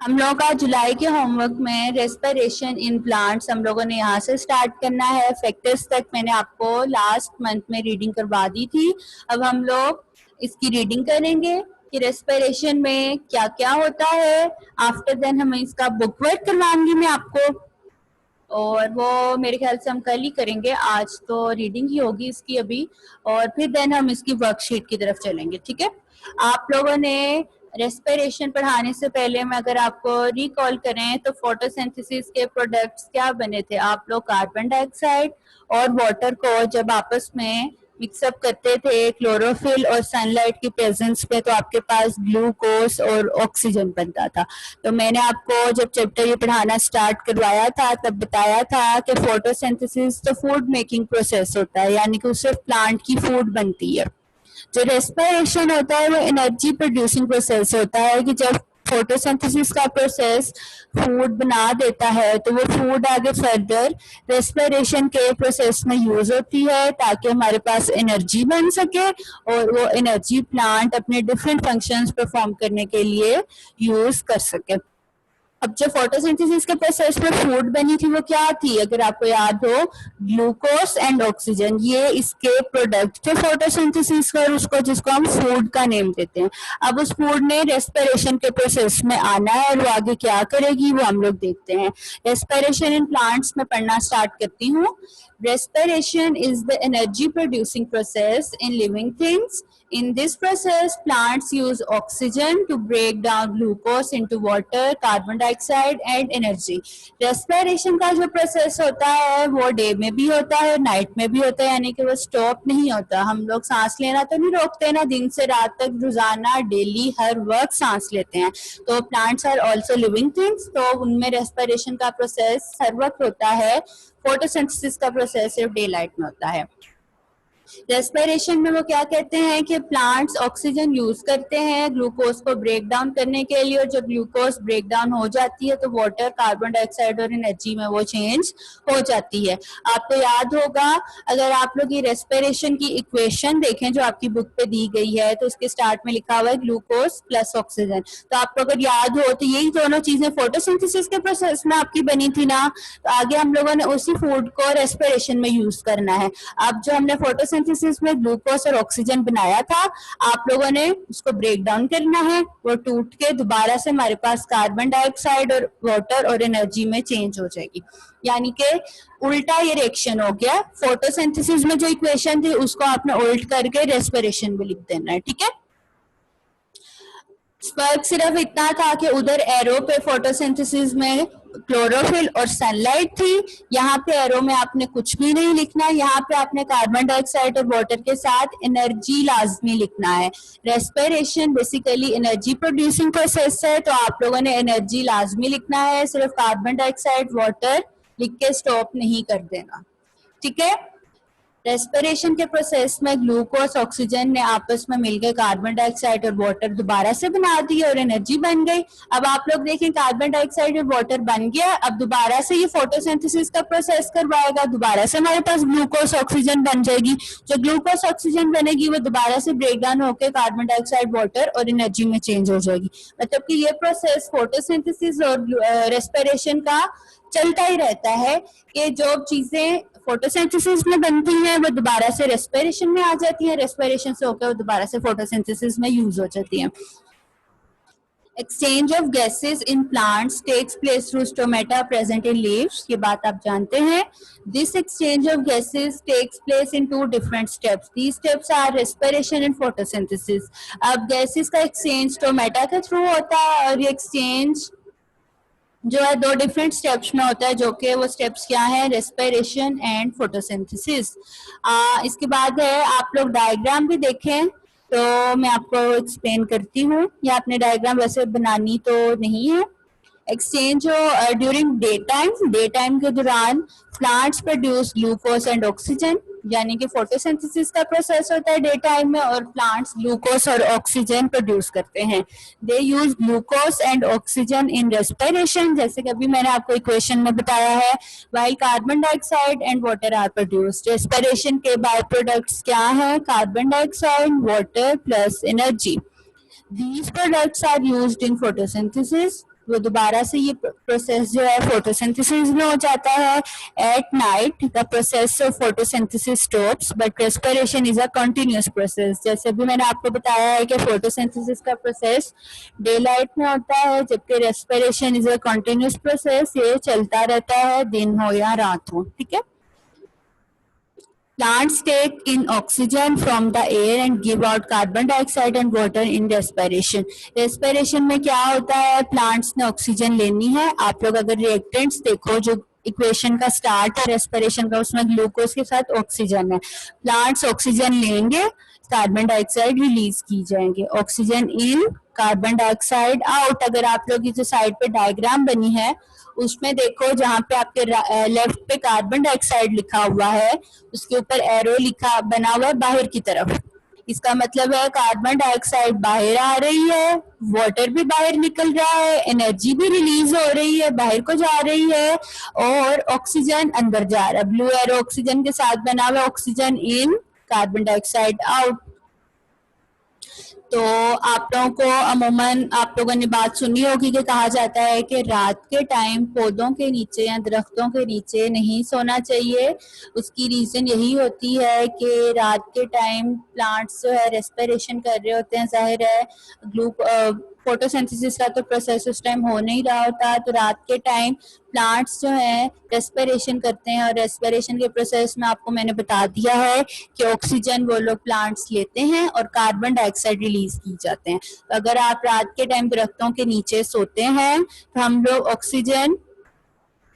हम लोगों का जुलाई के होमवर्क में रेस्पिरेशन इन प्लांट्स हम लोगों ने यहाँ से स्टार्ट करना है। फैक्टर्स तक मैंने आपको लास्ट मंथ में रीडिंग करवा दी थी। अब हम लोग इसकी रीडिंग करेंगे कि रेस्पिरेशन में क्या क्या होता है। आफ्टर देन हमें इसका बुक वर्क करवाऊंगी मैं आपको, और वो मेरे ख्याल से हम कल ही करेंगे। आज तो रीडिंग ही होगी इसकी अभी, और फिर देन हम इसकी वर्कशीट की तरफ चलेंगे। ठीक है, आप लोगों ने रेस्पिरेशन पढ़ाने से पहले में अगर आपको रिकॉल करें तो फोटोसिंथेसिस के प्रोडक्ट्स क्या बने थे। आप लोग कार्बन डाइऑक्साइड और वाटर को जब आपस में मिक्सअप करते थे क्लोरोफिल और सनलाइट की प्रेजेंस में, तो आपके पास ग्लूकोज और ऑक्सीजन बनता था। तो मैंने आपको जब चैप्टर ये पढ़ाना स्टार्ट करवाया था तब बताया था कि फोटोसिंथेसिस तो फूड मेकिंग प्रोसेस होता है, यानी कि उससे प्लांट की फूड बनती है। जो रेस्पिरेशन होता है वो एनर्जी प्रोड्यूसिंग प्रोसेस होता है कि जब फोटोसिंथेसिस का प्रोसेस फूड बना देता है तो वो फूड आगे फर्दर रेस्पिरेशन के प्रोसेस में यूज होती है ताकि हमारे पास एनर्जी बन सके, और वो एनर्जी प्लांट अपने डिफरेंट फंक्शंस परफॉर्म करने के लिए यूज कर सके। अब जो फोटोसिंथेसिस के प्रोसेस में फूड बनी थी वो क्या थी, अगर आपको याद हो, ग्लूकोज एंड ऑक्सीजन, ये इसके प्रोडक्ट थे फोटोसिंथेसिस का, उसको जिसको हम फूड का नेम देते हैं। अब उस फूड ने रेस्पिरेशन के प्रोसेस में आना है और वो आगे क्या करेगी वो हम लोग देखते हैं। रेस्पिरेशन इन प्लांट्स में पढ़ना स्टार्ट करती हूँ। Respiration is the energy producing process in living things. In this process, plants use oxygen to break down glucose into water, carbon dioxide and energy. Respiration का जो प्रोसेस होता है वो day में भी होता है, नाइट में भी होता है, यानी कि वो स्टॉप नहीं होता। हम लोग सांस लेना तो नहीं रोकते ना, दिन से रात तक रोजाना डेली हर वक्त सांस लेते हैं। तो plants are also living things, तो उनमें रेस्पिरेशन का प्रोसेस हर वक्त होता है। फोटोसिंथेसिस का प्रोसेस सिर्फ डे लाइट में होता है। रेस्पिरेशन में वो क्या कहते हैं कि प्लांट्स ऑक्सीजन यूज करते हैं ग्लूकोज को ब्रेक डाउन करने के लिए, और जब ग्लूकोज ब्रेक डाउन हो जाती है तो वाटर, कार्बन डाइऑक्साइड और एनर्जी में वो चेंज हो जाती है। आपको याद होगा, अगर आप लोग ये रेस्पिरेशन की इक्वेशन देखें जो आपकी बुक पे दी गई है, तो उसके स्टार्ट में लिखा हुआ है ग्लूकोज प्लस ऑक्सीजन। तो आपको अगर याद हो तो यही दोनों चीजें फोटोसिंथेसिस के प्रोसेस में आपकी बनी थी ना, तो आगे हम लोगों ने उसी फूड को रेस्पिरेशन में यूज करना है। अब जो हमने फोटोसिंथेसिस में ग्लूकोज और ऑक्सीजन बनाया था, आप लोगों ने उसको ब्रेक डाउन करना है, वो टूट के दोबारा से हमारे पास कार्बन डाइऑक्साइड और वाटर और एनर्जी में चेंज हो जाएगी। यानी कि उल्टा ये रिएक्शन हो गया। फोटोसिंथेसिस में जो इक्वेशन थी उसको आपने उल्ट करके रेस्पिरेशन में लिख देना है। ठीक है, फर्क सिर्फ इतना था कि उधर एरो पे फोटोसिंथेसिस में क्लोरोफिल और सनलाइट थी, यहाँ पे एरो में आपने कुछ भी नहीं लिखना, यहाँ पे आपने कार्बन डाइऑक्साइड और वाटर के साथ एनर्जी लाजमी लिखना है। Respiration basically energy producing process है, तो आप लोगों ने एनर्जी लाजमी लिखना है, सिर्फ कार्बन डाइऑक्साइड वाटर लिख के स्टॉप नहीं कर देना। ठीक है, रेस्पिरेशन के प्रोसेस में ग्लूकोज ऑक्सीजन ने आपस में मिलकर कार्बन डाइऑक्साइड और वाटर दोबारा से बना दी और एनर्जी बन गई। अब आप लोग देखें, कार्बन डाइऑक्साइड और वाटर बन गया, अब दोबारा से ये फोटोसिंथेसिस का प्रोसेस करवाएगा, दोबारा से हमारे पास ग्लूकोज ऑक्सीजन बन जाएगी। जो ग्लूकोज ऑक्सीजन बनेगी वो दोबारा से ब्रेक डाउन होकर कार्बन डाइऑक्साइड वाटर और एनर्जी में चेंज हो जाएगी। मतलब कि ये प्रोसेस फोटोसिंथेसिस और रेस्पिरेशन का चलता ही रहता है कि जो चीजें फोटोसिंथेसिस में बनती हैं वो दोबारा से रेस्पिरेशन में आ जाती हैं, रेस्पिरेशन से होकर वो दोबारा से फोटोसिंथेसिस में यूज हो जाती हैं। Exchange of gases in plants takes place through stomata present in leaves, ये बात आप जानते हैं। This exchange of gases takes place in two different steps, these steps are respiration and photosynthesis. अब गैसेस का एक्सचेंज स्टोमेटा के through होता है, और ये एक्सचेंज जो है दो डिफरेंट स्टेप्स में होता है, जो कि वो स्टेप्स क्या है, रेस्पिरेशन एंड फोटोसिंथेसिस। इसके बाद है, आप लोग डायग्राम भी देखें तो मैं आपको एक्सप्लेन करती हूँ, या आपने डायग्राम वैसे बनानी तो नहीं है। एक्सचेंज ड्यूरिंग डे टाइम के दौरान plants produce glucose and oxygen, यानी कि फोटोसिंथेसिस का प्रोसेस होता है डे टाइम में, और प्लांट्स ग्लूकोज और ऑक्सीजन प्रोड्यूस करते हैं। They use glucose and oxygen in respiration, जैसे कि अभी मैंने आपको इक्वेशन में बताया है, while carbon dioxide and water are produced. Respiration के बाय प्रोडक्ट्स क्या है, carbon dioxide, water plus energy. These products are used in photosynthesis. वो दोबारा से ये प्रोसेस जो है फोटोसिंथेसिस में हो जाता है। At night the process of photosynthesis stops but respiration is a continuous process. जैसे भी मैंने आपको बताया है कि फोटोसिंथेसिस का प्रोसेस डे लाइट में होता है, जबकि respiration is a continuous process, ये चलता रहता है दिन हो या रात हो। ठीक है। Plants take in oxygen from the air and give out carbon dioxide and water in respiration. Respiration में क्या होता है, प्लांट्स ने ऑक्सीजन लेनी है। आप लोग अगर रिएक्टेंट्स देखो जो इक्वेशन का स्टार्ट है रेस्पिरेशन का, उसमें ग्लूकोज के साथ ऑक्सीजन है। प्लांट्स ऑक्सीजन लेंगे, कार्बन डाइऑक्साइड रिलीज की जाएंगे। Oxygen in, carbon dioxide out. अगर आप लोग की जो साइड पे डायग्राम बनी है उसमें देखो, जहाँ पे आपके लेफ्ट पे कार्बन डाइऑक्साइड लिखा हुआ है, उसके ऊपर एरो लिखा बना हुआ है बाहर की तरफ। इसका मतलब है कार्बन डाइऑक्साइड बाहर आ रही है, वाटर भी बाहर निकल रहा है, एनर्जी भी रिलीज हो रही है, बाहर को जा रही है, और ऑक्सीजन अंदर जा रहा है। ब्लू एरो ऑक्सीजन के साथ बना हुआ, oxygen in, carbon dioxide out. तो आप लोगों को अमूमन आप लोगों ने बात सुनी होगी कि कहा जाता है कि रात के टाइम पौधों के नीचे या दरख्तों के नीचे नहीं सोना चाहिए। उसकी रीज़न यही होती है कि रात के टाइम प्लांट्स जो है रेस्पिरेशन कर रहे होते हैं, जाहिर है फोटोसिंथेसिस का तो प्रोसेस उस टाइम हो नहीं रहा होता, तो रात के टाइम प्लांट्स जो हैं रेस्पिरेशन करते हैं। और रेस्पिरेशन के प्रोसेस में आपको मैंने बता दिया है कि ऑक्सीजन वो लोग प्लांट्स लेते हैं और कार्बन डाइऑक्साइड रिलीज की जाते हैं। तो अगर आप रात के टाइम दरख्तों के नीचे सोते हैं तो हम लोग ऑक्सीजन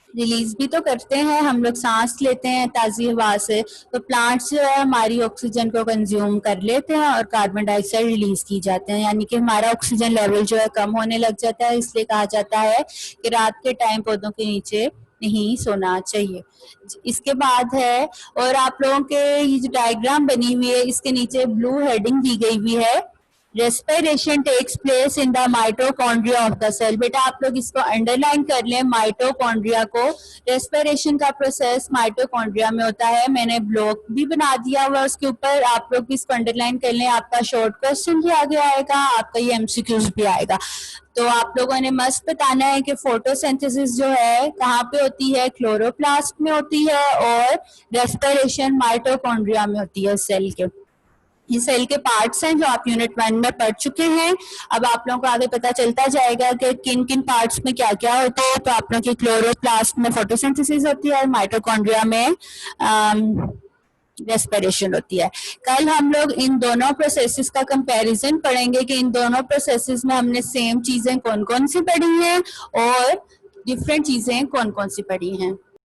रिलीज भी तो करते हैं, हम लोग सांस लेते हैं ताज़ी हवा से, तो प्लांट्स जो है हमारी ऑक्सीजन को कंज्यूम कर लेते हैं और कार्बन डाइऑक्साइड रिलीज की जाते हैं, यानी कि हमारा ऑक्सीजन लेवल जो है कम होने लग जाता है। इसलिए कहा जाता है कि रात के टाइम पौधों के नीचे नहीं सोना चाहिए। इसके बाद है, और आप लोगों के ये जो डायग्राम बनी हुई है इसके नीचे ब्लू हेडिंग दी गई हुई है, respiration takes place in the mitochondria of the cell. बेटा आप लोग इसको अंडरलाइन कर लें, माइटोकॉन्ड्रिया को। रेस्पिरेशन का प्रोसेस माइटोकॉन्ड्रिया में होता है। मैंने ब्लॉक भी बना दिया हुआ उसके ऊपर, आप लोग इसको अंडरलाइन कर लें। आपका शॉर्ट क्वेश्चन भी आगे आएगा, आपका ये एमसीक्यूज भी आएगा। तो आप लोगों ने मस्त बताना है कि फोटोसिंथेसिस जो है कहाँ पे होती है, क्लोरोप्लास्ट में होती है, और रेस्पिरेशन माइटोकॉन्ड्रिया में होती है सेल के। ये सेल के पार्ट्स हैं जो आप यूनिट 1 में पढ़ चुके हैं। अब आप लोगों को आगे पता चलता जाएगा कि किन किन पार्ट्स में क्या क्या होता है। तो आप लोगों की क्लोरोप्लास्ट में फोटोसिंथेसिस होती है और माइटोकॉन्ड्रिया में रेस्पिरेशन होती है। कल हम लोग इन दोनों प्रोसेसेस का कंपैरिजन पढ़ेंगे कि इन दोनों प्रोसेसेस में हमने सेम चीजें कौन कौन सी पढ़ी हैं और डिफरेंट चीजें कौन कौन सी पढ़ी हैं।